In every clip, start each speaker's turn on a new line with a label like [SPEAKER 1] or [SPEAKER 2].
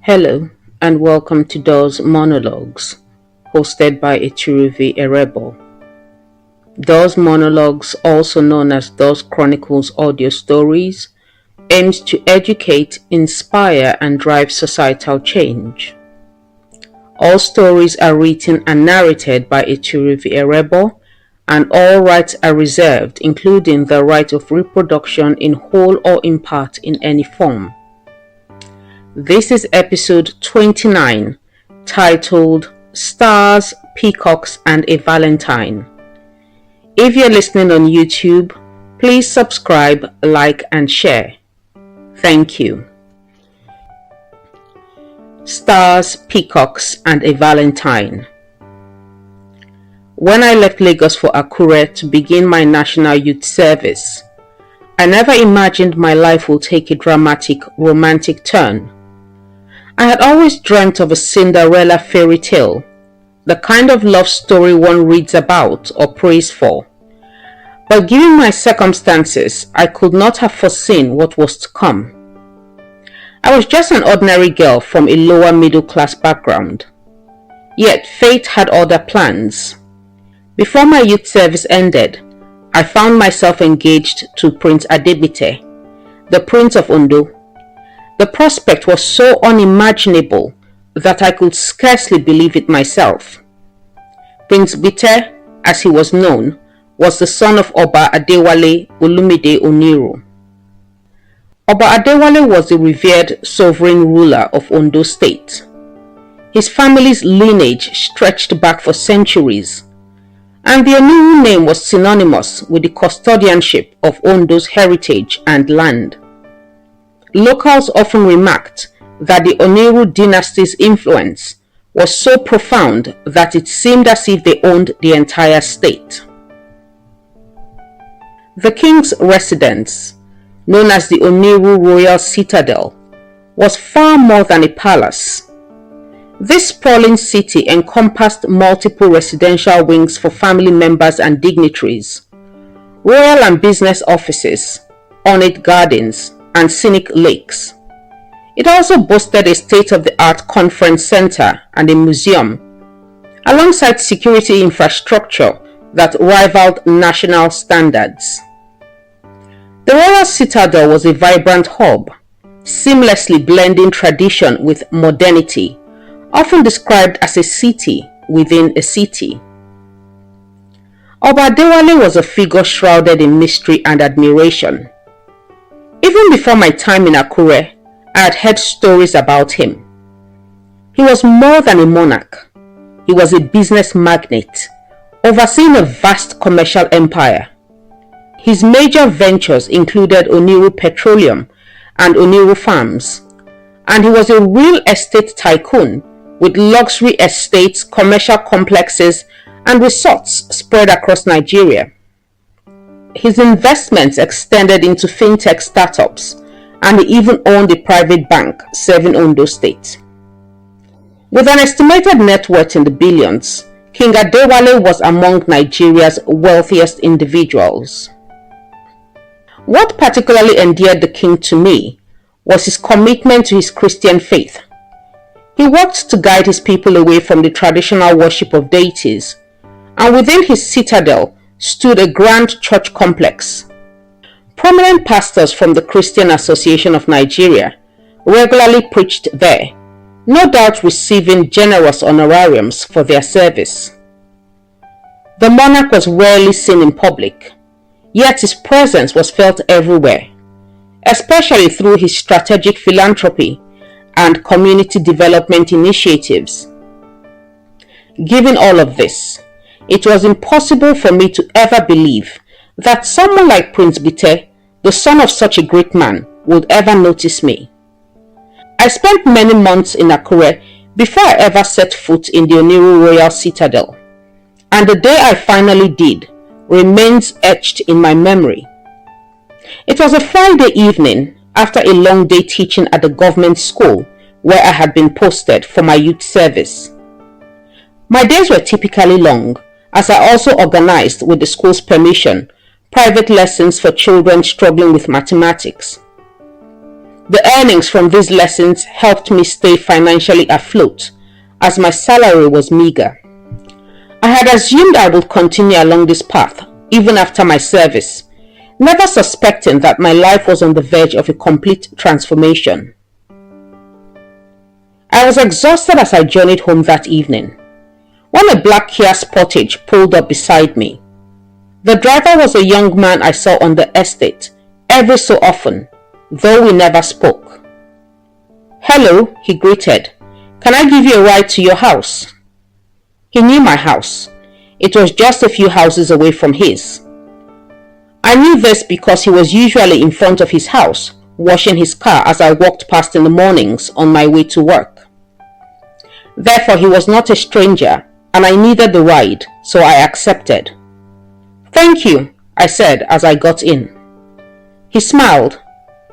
[SPEAKER 1] Hello and welcome to DOZ Monologues, hosted by Oniru. DOZ Monologues, also known as DOZ Chronicles Audio Stories, aims to educate, inspire and drive societal change. All stories are written and narrated by Oniru, and all rights are reserved, including the right of reproduction in whole or in part in any form. This is episode 29, titled Stars, Peacocks and a Valentine. If you're listening on YouTube, please subscribe, like and share. Thank you. Stars, Peacocks and a Valentine. When I left Lagos for Akure to begin my National Youth Service, I never imagined my life would take a dramatic, romantic turn. I had always dreamt of a Cinderella fairy tale, the kind of love story one reads about or prays for. But given my circumstances, I could not have foreseen what was to come. I was just an ordinary girl from a lower middle class background. Yet fate had other plans. Before my youth service ended, I found myself engaged to Prince Gbite, the Prince of Ondo. The prospect was so unimaginable that I could scarcely believe it myself. Prince Gbite, as he was known, was the son of Oba Adewale Olumide Oniru. Oba Adewale was the revered sovereign ruler of Ondo State. His family's lineage stretched back for centuries, and the Oniru name was synonymous with the custodianship of Ondo's heritage and land. Locals often remarked that the Oniru dynasty's influence was so profound that it seemed as if they owned the entire state. The king's residence, known as the Oniru Royal Citadel, was far more than a palace. This sprawling city encompassed multiple residential wings for family members and dignitaries, royal and business offices, ornate gardens, and scenic lakes. It also boasted a state-of-the-art conference center and a museum, alongside security infrastructure that rivaled national standards. The Royal Citadel was a vibrant hub, seamlessly blending tradition with modernity, often described as a city within a city. Oba Adewale was a figure shrouded in mystery and admiration. Even before my time in Akure, I had heard stories about him. He was more than a monarch. He was a business magnate, overseeing a vast commercial empire. His major ventures included Oniru Petroleum and Oniru Farms, and he was a real estate tycoon with luxury estates, commercial complexes, and resorts spread across Nigeria. His investments extended into fintech startups, and he even owned a private bank serving Ondo State. With an estimated net worth in the billions, King Adewale was among Nigeria's wealthiest individuals. What particularly endeared the king to me was his commitment to his Christian faith. He worked to guide his people away from the traditional worship of deities, and within his citadel stood a grand church complex. Prominent pastors from the Christian Association of Nigeria regularly preached there, no doubt receiving generous honorariums for their service. The monarch was rarely seen in public, yet his presence was felt everywhere, especially through his strategic philanthropy and community development initiatives. Given all of this, it was impossible for me to ever believe that someone like Prince Gbite, the son of such a great man, would ever notice me. I spent many months in Akure before I ever set foot in the Oniru Royal Citadel, and the day I finally did remains etched in my memory. It was a Friday evening after a long day teaching at the government school where I had been posted for my youth service. My days were typically long, as I also organized, with the school's permission, private lessons for children struggling with mathematics. The earnings from these lessons helped me stay financially afloat, as my salary was meager. I had assumed I would continue along this path even after my service, never suspecting that my life was on the verge of a complete transformation. I was exhausted as I journeyed home that evening, when a black Kia Sportage pulled up beside me. The driver was a young man I saw on the estate every so often, though we never spoke. "Hello," he greeted. "Can I give you a ride to your house?" He knew my house. It was just a few houses away from his. I knew this because he was usually in front of his house, washing his car as I walked past in the mornings on my way to work. Therefore, he was not a stranger, and I needed the ride, so I accepted. "Thank you," I said as I got in. He smiled.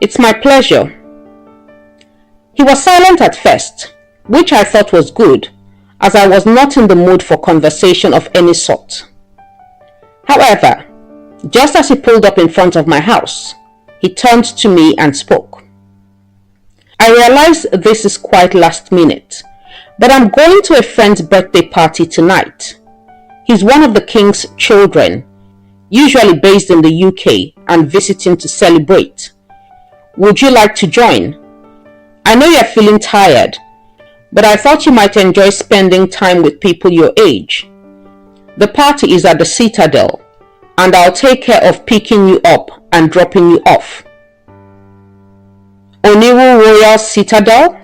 [SPEAKER 1] "It's my pleasure." He was silent at first, which I thought was good, as I was not in the mood for conversation of any sort. However, just as he pulled up in front of my house, he turned to me and spoke. "I realize this is quite last minute, but I'm going to a friend's birthday party tonight. He's one of the king's children, usually based in the UK and visiting to celebrate. Would you like to join? I know you're feeling tired, but I thought you might enjoy spending time with people your age. The party is at the Citadel, and I'll take care of picking you up and dropping you off." "Oniru Royal Citadel?"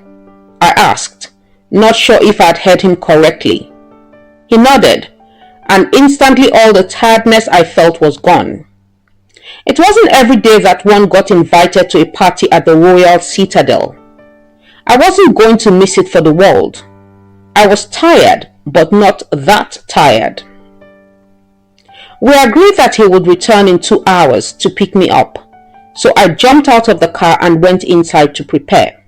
[SPEAKER 1] I asked, not sure if I'd heard him correctly. He nodded, and instantly all the tiredness I felt was gone. It wasn't every day that one got invited to a party at the Royal Citadel. I wasn't going to miss it for the world. I was tired, but not that tired. We agreed that he would return in 2 hours to pick me up, so I jumped out of the car and went inside to prepare.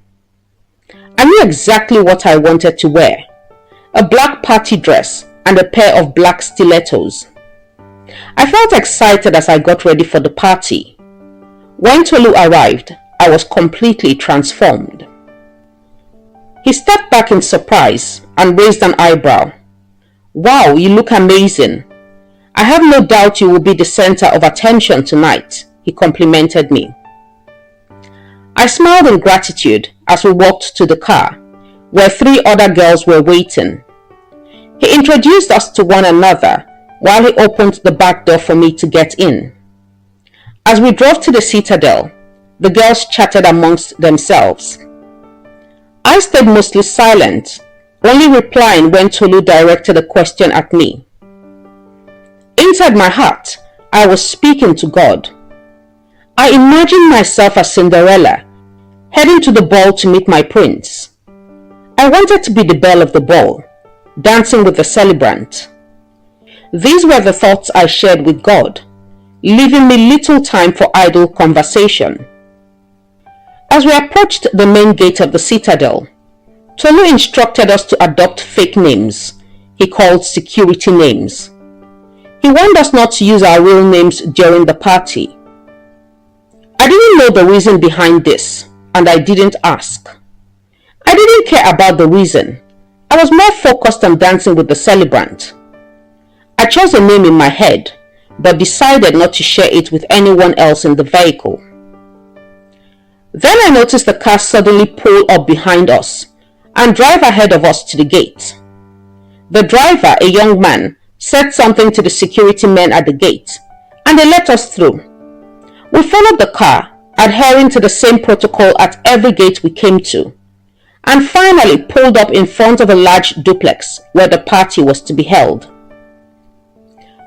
[SPEAKER 1] I knew exactly what I wanted to wear: a black party dress and a pair of black stilettos. I felt excited as I got ready for the party. When Tolu arrived, I was completely transformed. He stepped back in surprise and raised an eyebrow. "Wow, you look amazing. I have no doubt you will be the center of attention tonight," he complimented me. I smiled in gratitude as we walked to the car, where 3 other girls were waiting. He introduced us to one another while he opened the back door for me to get in. As we drove to the Citadel, the girls chatted amongst themselves. I stayed mostly silent, only replying when Tolu directed a question at me. Inside my heart, I was speaking to God. I imagined myself as Cinderella, heading to the ball to meet my prince. I wanted to be the belle of the ball, dancing with the celebrant. These were the thoughts I shared with God, leaving me little time for idle conversation. As we approached the main gate of the Citadel, Tolu instructed us to adopt fake names he called security names. He warned us not to use our real names during the party. I didn't know the reason behind this, and I didn't ask. I didn't care about the reason. I was more focused on dancing with the celebrant. I chose a name in my head, but decided not to share it with anyone else in the vehicle. Then I noticed the car suddenly pull up behind us and drive ahead of us to the gate. The driver, a young man, said something to the security men at the gate, and they let us through. We followed the car, adhering to the same protocol at every gate we came to, and finally pulled up in front of a large duplex where the party was to be held.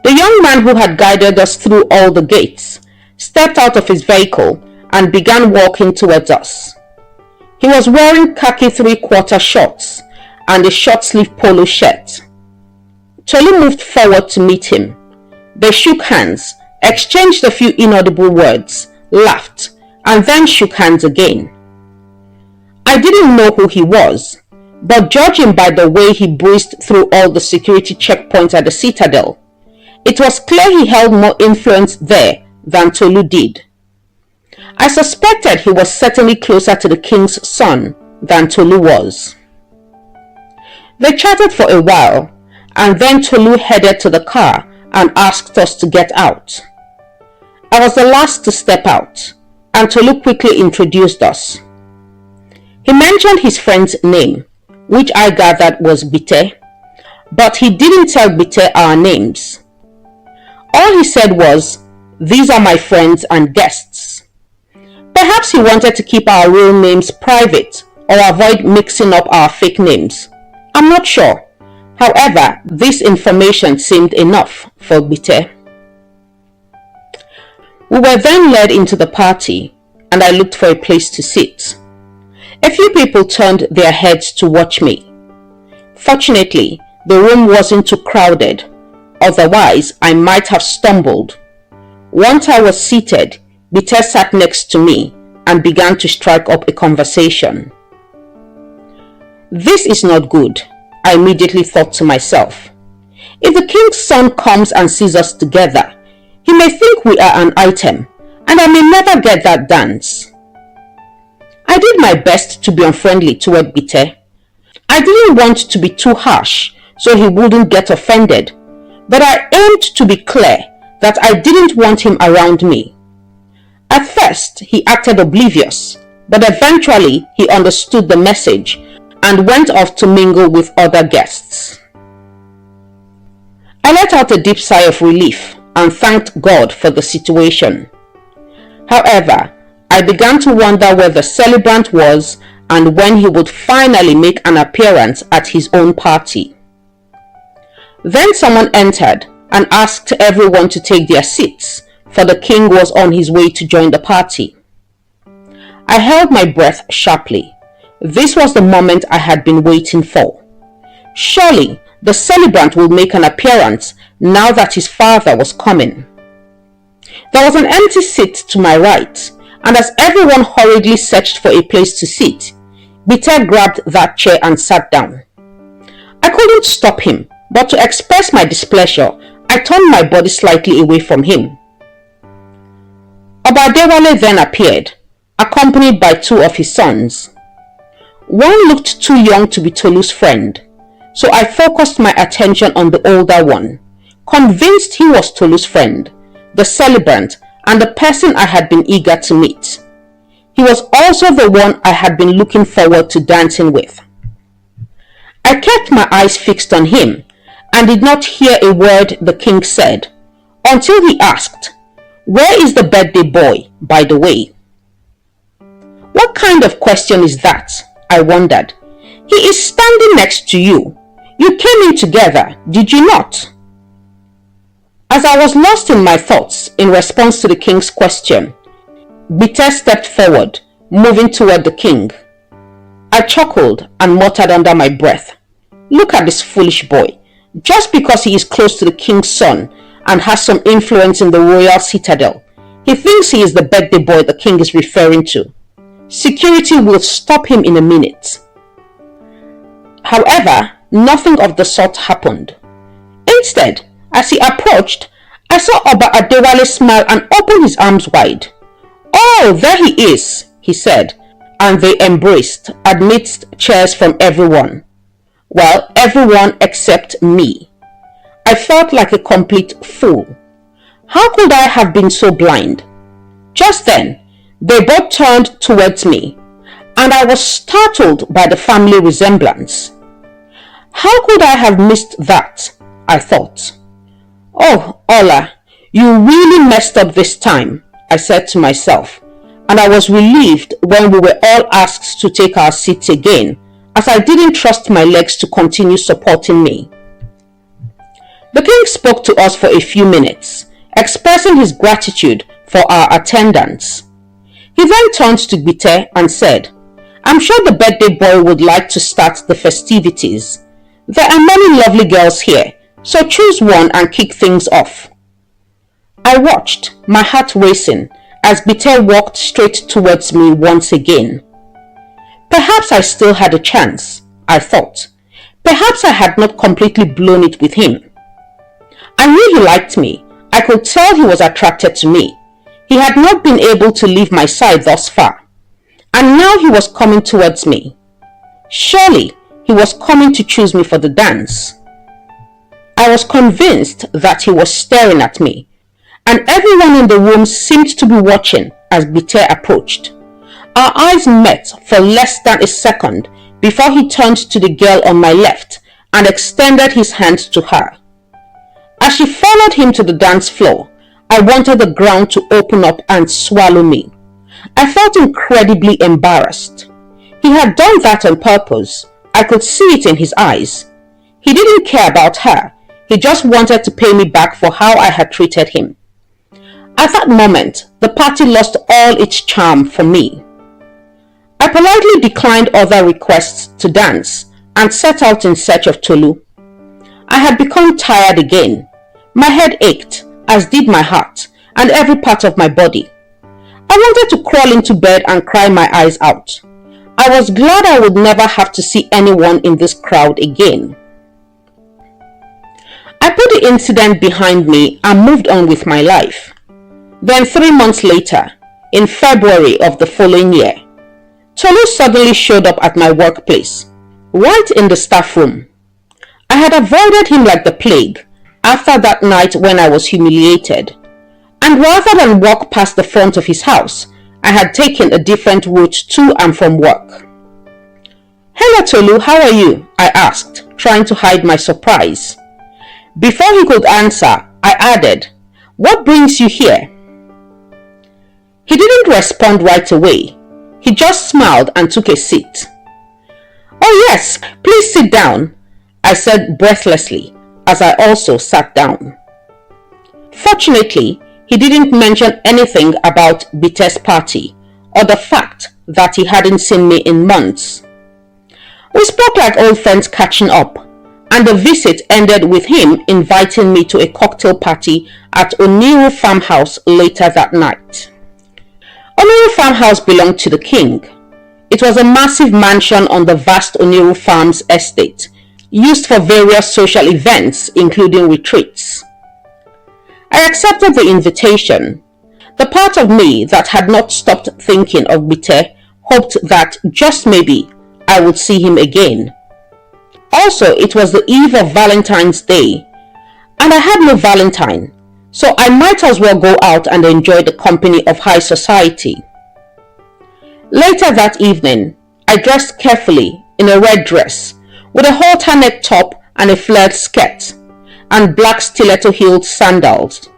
[SPEAKER 1] The young man who had guided us through all the gates stepped out of his vehicle and began walking towards us. He was wearing khaki 3/4 shorts and a short-sleeved polo shirt. Tolu moved forward to meet him. They shook hands, exchanged a few inaudible words, laughed, and then shook hands again. I didn't know who he was, but judging by the way he breezed through all the security checkpoints at the Citadel, it was clear he held more influence there than Tolu did. I suspected he was certainly closer to the king's son than Tolu was. They chatted for a while, and then Tolu headed to the car and asked us to get out. I was the last to step out, and Tolu quickly introduced us. He mentioned his friend's name, which I gathered was Gbite, but he didn't tell Gbite our names. All he said was, "These are my friends and guests." Perhaps he wanted to keep our real names private or avoid mixing up our fake names. I'm not sure. However, this information seemed enough for Gbite. We were then led into the party, and I looked for a place to sit. A few people turned their heads to watch me. Fortunately, the room wasn't too crowded, otherwise I might have stumbled. Once I was seated, Gbite sat next to me and began to strike up a conversation. This is not good, I immediately thought to myself. If the king's son comes and sees us together, he may think we are an item, and I may never get that dance. I did my best to be unfriendly toward Gbite. I didn't want to be too harsh so he wouldn't get offended, but I aimed to be clear that I didn't want him around me. At first, he acted oblivious, but eventually he understood the message and went off to mingle with other guests. I let out a deep sigh of relief and thanked God for the situation. However, I began to wonder where the celebrant was and when he would finally make an appearance at his own party. Then someone entered and asked everyone to take their seats, for the king was on his way to join the party. I held my breath sharply. This was the moment I had been waiting for. Surely the celebrant would make an appearance now that his father was coming. There was an empty seat to my right, and as everyone hurriedly searched for a place to sit, Gbite grabbed that chair and sat down. I couldn't stop him, but to express my displeasure, I turned my body slightly away from him. Obadewale then appeared, accompanied by two of his sons. One looked too young to be Tolu's friend, so I focused my attention on the older one, convinced he was Tolu's friend, the celebrant, and the person I had been eager to meet. He was also the one I had been looking forward to dancing with. I kept my eyes fixed on him and did not hear a word the king said, until he asked, "Where is the birthday boy, by the way?" What kind of question is that? I wondered. He is standing next to you. You came in together, did you not? As I was lost in my thoughts in response to the king's question, Gbite stepped forward, moving toward the king. I chuckled and muttered under my breath, "Look at this foolish boy. Just because he is close to the king's son and has some influence in the royal citadel, he thinks he is the birthday boy the king is referring to. Security will stop him in a minute." However, nothing of the sort happened. Instead, as he approached, I saw Oba Adewale smile and open his arms wide. "Oh, there he is," he said, and they embraced amidst cheers from everyone. Well, everyone except me. I felt like a complete fool. How could I have been so blind? Just then, they both turned towards me, and I was startled by the family resemblance. How could I have missed that? I thought. "Oh, Ola, you really messed up this time," I said to myself, and I was relieved when we were all asked to take our seats again, as I didn't trust my legs to continue supporting me. The king spoke to us for a few minutes, expressing his gratitude for our attendance. He then turned to Gbite and said, "I'm sure the birthday boy would like to start the festivities. There are many lovely girls here, so choose one and kick things off." I watched, my heart racing, as Gbite walked straight towards me once again. Perhaps I still had a chance, I thought. Perhaps I had not completely blown it with him. I knew he liked me. I could tell he was attracted to me. He had not been able to leave my side thus far, and now he was coming towards me. Surely he was coming to choose me for the dance. I was convinced that he was staring at me, and everyone in the room seemed to be watching as Gbite approached. Our eyes met for less than a second before he turned to the girl on my left and extended his hand to her. As she followed him to the dance floor, I wanted the ground to open up and swallow me. I felt incredibly embarrassed. He had done that on purpose. I could see it in his eyes. He didn't care about her. He just wanted to pay me back for how I had treated him. At that moment, the party lost all its charm for me. I politely declined other requests to dance and set out in search of Tolu. I had become tired again. My head ached, as did my heart and every part of my body. I wanted to crawl into bed and cry my eyes out. I was glad I would never have to see anyone in this crowd again. I put the incident behind me and moved on with my life. Then 3 months later, in February of the following year, Tolu suddenly showed up at my workplace, right in the staff room. I had avoided him like the plague after that night when I was humiliated, and rather than walk past the front of his house, I had taken a different route to and from work. "Hello Tolu, how are you?" I asked, trying to hide my surprise. Before he could answer, I added, "What brings you here?" He didn't respond right away. He just smiled and took a seat. "Oh yes, please sit down," I said breathlessly as I also sat down. Fortunately, he didn't mention anything about Gbite's party or the fact that he hadn't seen me in months. We spoke like old friends catching up, and the visit ended with him inviting me to a cocktail party at Oniru farmhouse later that night. Oniru farmhouse belonged to the king. It was a massive mansion on the vast Oniru farms estate, used for various social events including retreats. I accepted the invitation. The part of me that had not stopped thinking of Gbite hoped that just maybe I would see him again. Also, it was the eve of Valentine's Day, and I had no Valentine, so I might as well go out and enjoy the company of high society. Later that evening, I dressed carefully in a red dress with a halter neck top and a flared skirt and black stiletto-heeled sandals.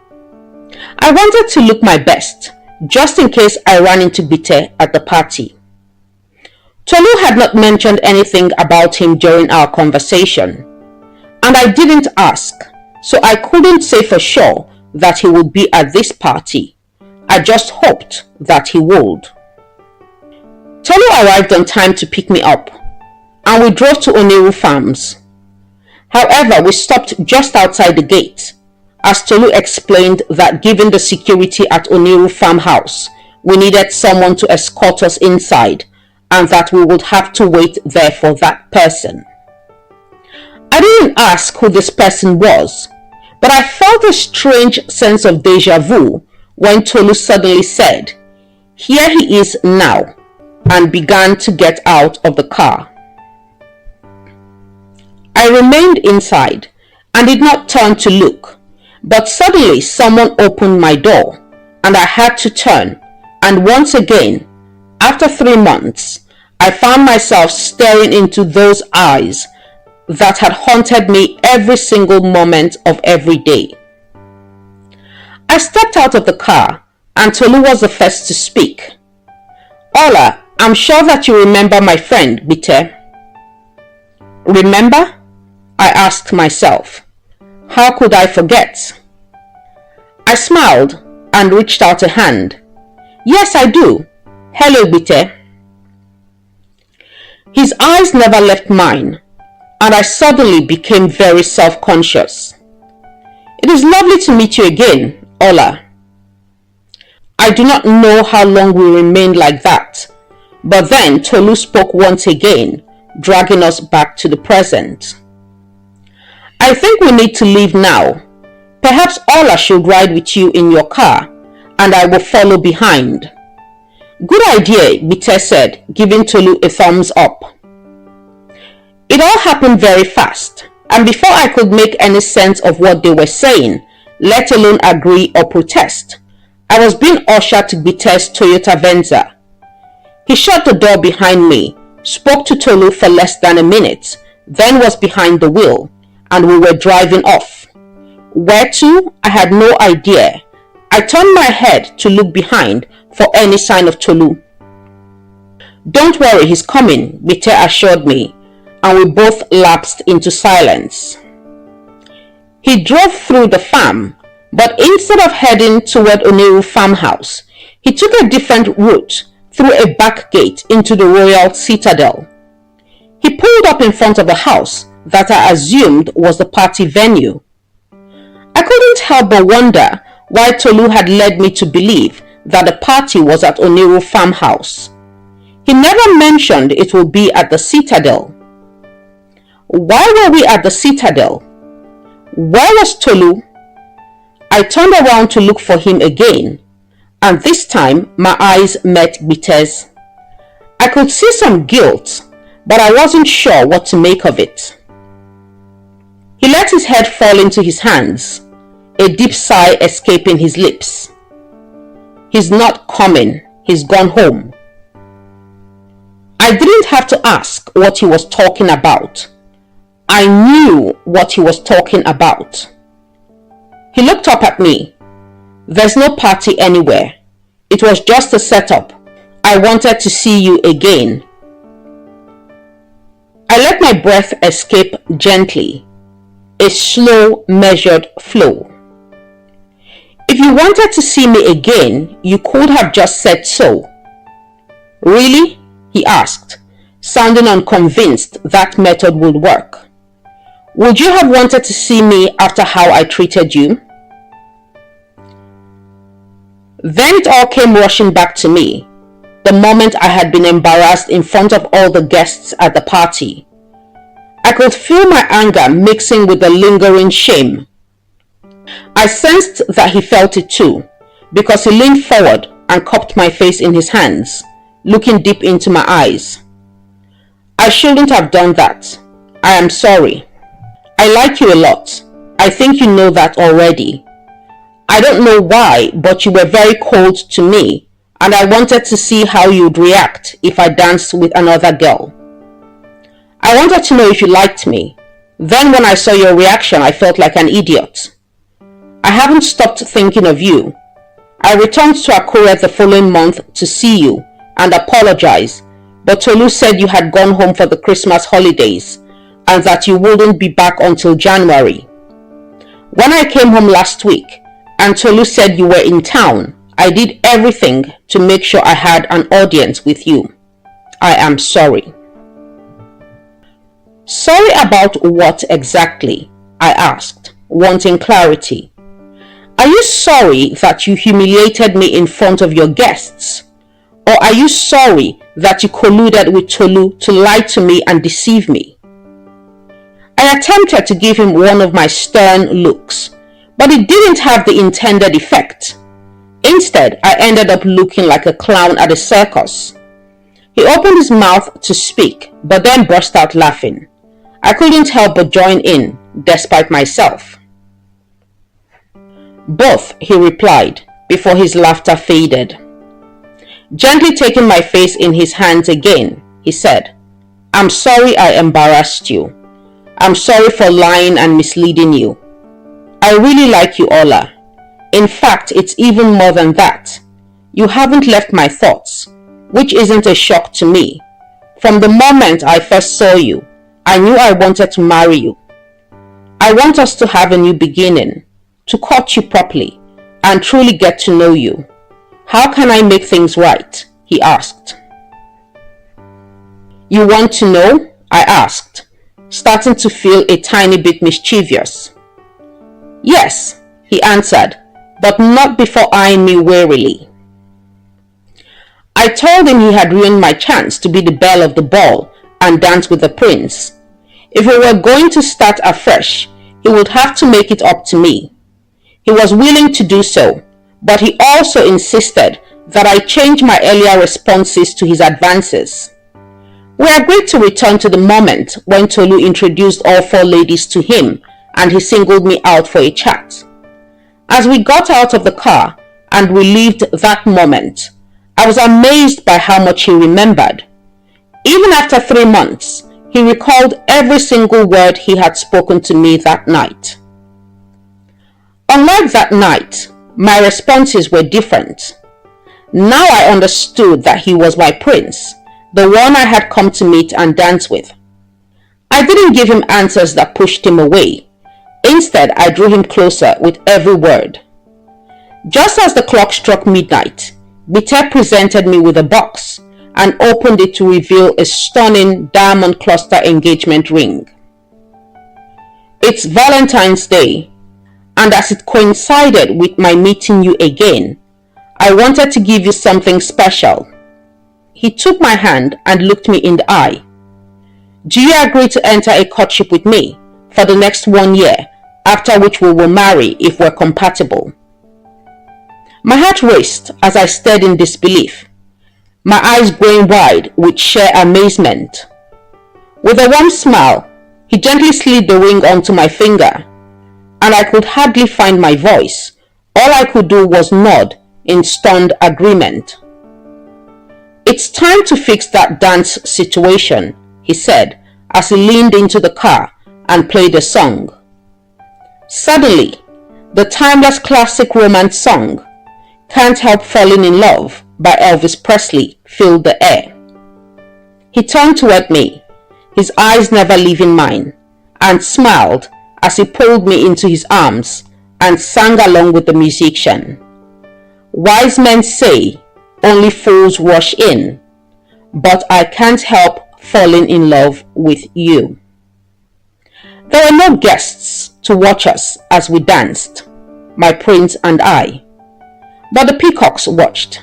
[SPEAKER 1] I wanted to look my best, just in case I ran into Gbite at the party. Tolu had not mentioned anything about him during our conversation, and I didn't ask, so I couldn't say for sure that he would be at this party. I just hoped that he would. Tolu arrived on time to pick me up, and we drove to Oniru Farms. However, we stopped just outside the gate, as Tolu explained that given the security at Oniru Farmhouse, we needed someone to escort us inside, and that we would have to wait there for that person. I didn't ask who this person was, but I felt a strange sense of déjà vu when Tolu suddenly said, "Here he is now," and began to get out of the car. I remained inside and did not turn to look, but suddenly someone opened my door and I had to turn, and once again, after 3 months, I found myself staring into those eyes that had haunted me every single moment of every day. I stepped out of the car and Tolu was the first to speak. "Ola, I'm sure that you remember my friend, Gbite." "Remember?" I asked myself. How could I forget? I smiled and reached out a hand. "Yes, I do. Hello, Gbite." His eyes never left mine, and I suddenly became very self-conscious. "It is lovely to meet you again, Ola." I do not know how long we remained like that, but then Tolu spoke once again, dragging us back to the present. "I think we need to leave now. Perhaps Ola should ride with you in your car, and I will follow behind. Good idea, Gbite said, giving Tolu a thumbs up. It all happened very fast, and before I could make any sense of what they were saying, let alone agree or protest, I was being ushered to Gbite's Toyota Venza. He shut the door behind me, spoke to Tolu for less than a minute, then was behind the wheel, and we were driving off. Where to? I had no idea. I turned my head to look behind for any sign of Tolu. Don't worry, he's coming, Gbite assured me, and we both lapsed into silence. He drove through the farm, but instead of heading toward Oniru farmhouse, he took a different route through a back gate into the Royal Citadel. He pulled up in front of a house that I assumed was the party venue. I couldn't help but wonder why Tolu had led me to believe that the party was at Oniru farmhouse. He never mentioned it would be at the Citadel. Why were we at the Citadel? Where was Tolu? I turned around to look for him again, and this time my eyes met Gbite's. I could see some guilt, but I wasn't sure what to make of it. He let his head fall into his hands, a deep sigh escaping his lips. He's not coming, he's gone home. I didn't have to ask what he was talking about. I knew what he was talking about. He looked up at me. There's no party anywhere. It was just a setup. I wanted to see you again. I let my breath escape gently, a slow, measured flow. If you wanted to see me again, you could have just said so. Really? He asked, sounding unconvinced that method would work. Would you have wanted to see me after how I treated you? Then it all came rushing back to me, the moment I had been embarrassed in front of all the guests at the party. I could feel my anger mixing with the lingering shame. I sensed that he felt it too, because he leaned forward and cupped my face in his hands, looking deep into my eyes. I shouldn't have done that. I am sorry. I like you a lot. I think you know that already. I don't know why, but you were very cold to me, and I wanted to see how you'd react if I danced with another girl. I wanted to know if you liked me. Then when I saw your reaction, I felt like an idiot. I haven't stopped thinking of you. I returned to Akure the following month to see you and apologize, but Tolu said you had gone home for the Christmas holidays and that you wouldn't be back until January. When I came home last week and Tolu said you were in town, I did everything to make sure I had an audience with you. I am sorry. Sorry about what exactly? I asked, wanting clarity. Are you sorry that you humiliated me in front of your guests? Or are you sorry that you colluded with Tolu to lie to me and deceive me? I attempted to give him one of my stern looks, but it didn't have the intended effect. Instead, I ended up looking like a clown at a circus. He opened his mouth to speak, but then burst out laughing. I couldn't help but join in, despite myself. Both, he replied, before his laughter faded. Gently taking my face in his hands again, he said, I'm sorry I embarrassed you. I'm sorry for lying and misleading you. I really like you, Ola. In fact, it's even more than that. You haven't left my thoughts, which isn't a shock to me. From the moment I first saw you, I knew I wanted to marry you. I want us to have a new beginning, to court you properly, and truly get to know you. How can I make things right? He asked. You want to know? I asked, starting to feel a tiny bit mischievous. Yes, he answered, but not before eyeing me warily. I told him he had ruined my chance to be the belle of the ball and dance with the prince. If we were going to start afresh, he would have to make it up to me. He was willing to do so, but he also insisted that I change my earlier responses to his advances. We agreed to return to the moment when Tolu introduced all 4 ladies to him and he singled me out for a chat. As we got out of the car and relived that moment, I was amazed by how much he remembered. Even after 3 months, he recalled every single word he had spoken to me that night. Unlike that night, my responses were different. Now I understood that he was my prince, the one I had come to meet and dance with. I didn't give him answers that pushed him away. Instead, I drew him closer with every word. Just as the clock struck midnight, Gbite presented me with a box and opened it to reveal a stunning diamond cluster engagement ring. It's Valentine's Day, and as it coincided with my meeting you again, I wanted to give you something special. He took my hand and looked me in the eye. Do you agree to enter a courtship with me for the next 1 year, after which we will marry if we're compatible? My heart raced as I stared in disbelief, my eyes growing wide with sheer amazement. With a warm smile, he gently slid the ring onto my finger, and I could hardly find my voice. All I could do was nod in stunned agreement. It's time to fix that dance situation, he said as he leaned into the car and played a song. Suddenly, the timeless classic romance song, Can't Help Falling in Love by Elvis Presley, filled the air. He turned toward me, his eyes never leaving mine, and smiled as he pulled me into his arms and sang along with the musician. Wise men say only fools rush in, but I can't help falling in love with you. There were no guests to watch us as we danced, my prince and I, but the peacocks watched,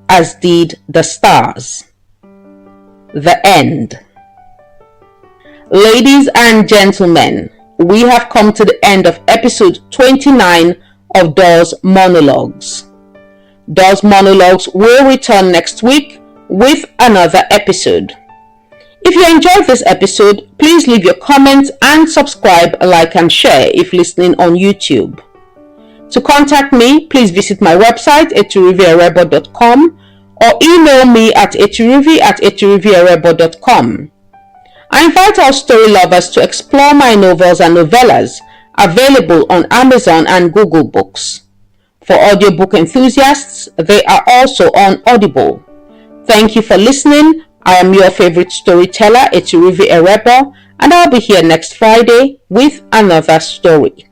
[SPEAKER 1] as did the stars. The end. Ladies and gentlemen, we have come to the end of episode 29 of DOZ Monologues. DOZ Monologues will return next week with another episode. If you enjoyed this episode, please leave your comments and subscribe, like and share if listening on YouTube. To contact me, please visit my website eturuviarebo.com or email me at eturuvi@eturuviarebo.com. I invite our story lovers to explore my novels and novellas available on Amazon and Google Books. For audiobook enthusiasts, they are also on Audible. Thank you for listening. I am your favorite storyteller, Eturuvi Erebo, and I'll be here next Friday with another story.